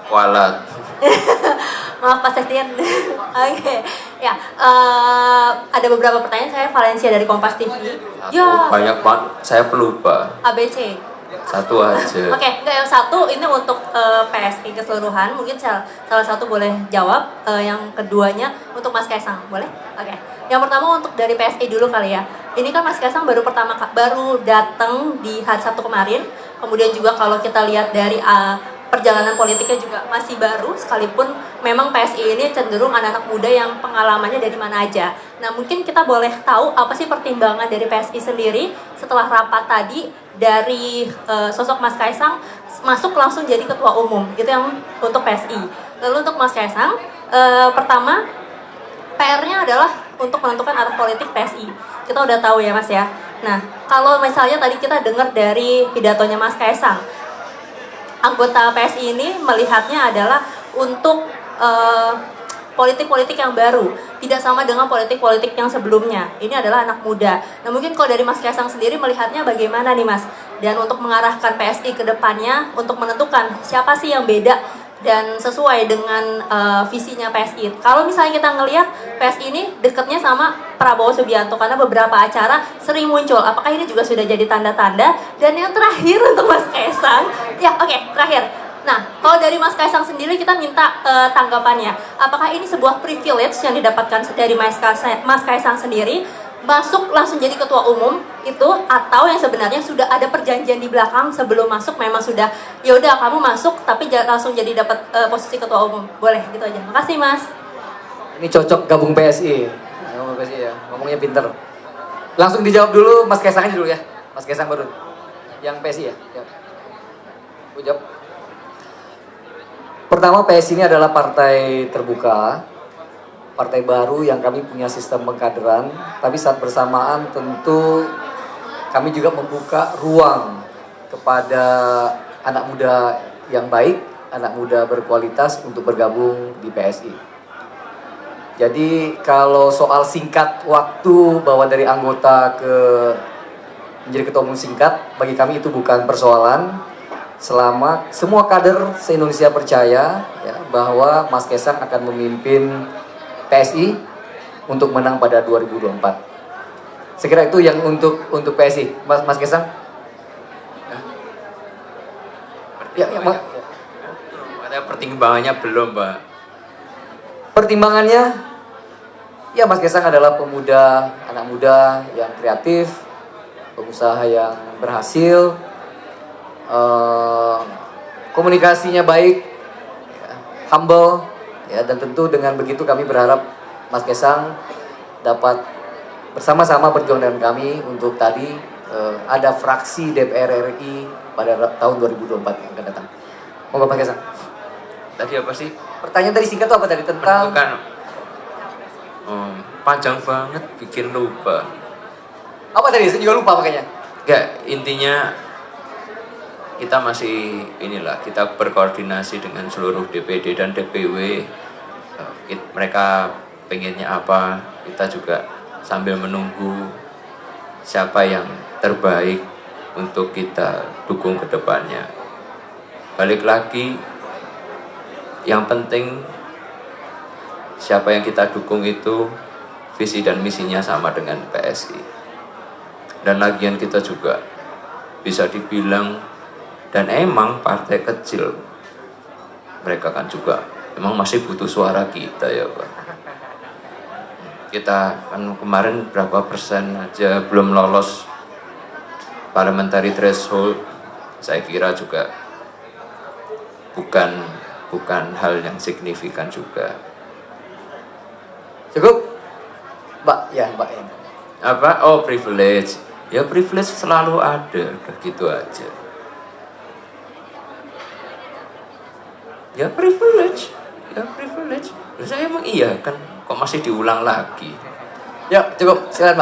Kualat. Maaf Pak Septian. Oke, ya ada beberapa pertanyaan. Saya Valencia dari Kompas TV. Ya, Banyak banget, saya pelupa. ABC. Satu aja. Oke, enggak, yang satu ini untuk PSI keseluruhan. Mungkin salah satu boleh jawab. Yang keduanya untuk Mas Kaisang, boleh? Oke. Yang pertama untuk dari PSI dulu kali ya. Ini kan Mas Kaisang baru datang di hari Sabtu kemarin. Kemudian juga kalau kita lihat dari perjalanan politiknya juga masih baru, sekalipun memang PSI ini cenderung anak-anak muda yang pengalamannya dari mana aja. Nah, mungkin kita boleh tahu apa sih pertimbangan dari PSI sendiri setelah rapat tadi dari sosok Mas Kaisang masuk langsung jadi ketua umum, itu yang untuk PSI. Lalu untuk Mas Kaisang, pertama PR-nya adalah untuk menentukan arah politik PSI. Kita udah tahu ya Mas ya. Nah, kalau misalnya tadi kita dengar dari pidatonya Mas Kaisang, anggota PSI ini melihatnya adalah untuk politik-politik yang baru, tidak sama dengan politik-politik yang sebelumnya. Ini adalah anak muda. Nah, mungkin kalau dari Mas Kaisang sendiri melihatnya bagaimana nih Mas? Dan untuk mengarahkan PSI ke depannya, untuk menentukan siapa sih yang beda dan sesuai dengan visinya PSI. Kalau misalnya kita ngelihat PSI ini dekatnya sama Prabowo Subianto karena beberapa acara sering muncul. Apakah ini juga sudah jadi tanda-tanda? Dan yang terakhir untuk Mas Kaisang, ya oke, terakhir. Nah, kalau dari Mas Kaisang sendiri kita minta tanggapannya. Apakah ini sebuah privilege yang didapatkan dari Mas Kaisang sendiri masuk langsung jadi ketua umum itu, atau yang sebenarnya sudah ada perjanjian di belakang sebelum masuk memang sudah ya udah kamu masuk tapi langsung jadi dapat posisi ketua umum. Boleh gitu aja. Makasih Mas. Ini cocok gabung PSI. Gabung PSI ya, ngomongnya pinter. Langsung dijawab dulu Mas Kaisang aja dulu ya. Mas Kaisang baru. Yang PSI ya. Ya. Aku jawab. Pertama, PSI ini adalah partai terbuka, partai baru yang kami punya sistem pengkaderan, tapi saat bersamaan tentu kami juga membuka ruang kepada anak muda yang baik, anak muda berkualitas untuk bergabung di PSI. Jadi kalau soal singkat waktu bahwa dari anggota ke menjadi ketua umum singkat, bagi kami itu bukan persoalan. Selama semua kader se-Indonesia percaya ya, bahwa Mas Kaisang akan memimpin PSI untuk menang pada 2024. Saya kira itu yang untuk PSI. Mas Kaisang? Ya, Ada pertimbangannya belum, Pak? Pertimbangannya, ya Mas Kaisang adalah pemuda, anak muda yang kreatif, pengusaha yang berhasil, komunikasinya baik, humble, ya, dan tentu dengan begitu kami berharap Mas Kaisang dapat bersama-sama berjuang dengan kami untuk tadi ada fraksi DPR RI pada tahun 2024 yang akan datang. Moga Mas Kaisang. Tadi apa sih? Pertanyaan tadi singkat itu apa tadi tentang? Panjang banget, bikin lupa. Apa tadi? Saya juga lupa makanya. Enggak, intinya kita masih kita berkoordinasi dengan seluruh DPD dan DPW. Mereka pengennya apa, kita juga sambil menunggu siapa yang terbaik untuk kita dukung ke depannya. Balik lagi, yang penting siapa yang kita dukung itu visi dan misinya sama dengan PSI. Dan lagian kita juga bisa dibilang, dan emang partai kecil, mereka kan juga emang masih butuh suara kita ya Pak. Kita kan kemarin berapa persen aja belum lolos parliamentary threshold. Saya kira juga bukan hal yang signifikan juga. Cukup? Mbak, ya Mbak. Apa? Oh, privilege. Ya privilege selalu ada, udah gitu aja. Ya privilege. Saya emang iya kan, kok masih diulang lagi. Ya cukup, silakan Mbak.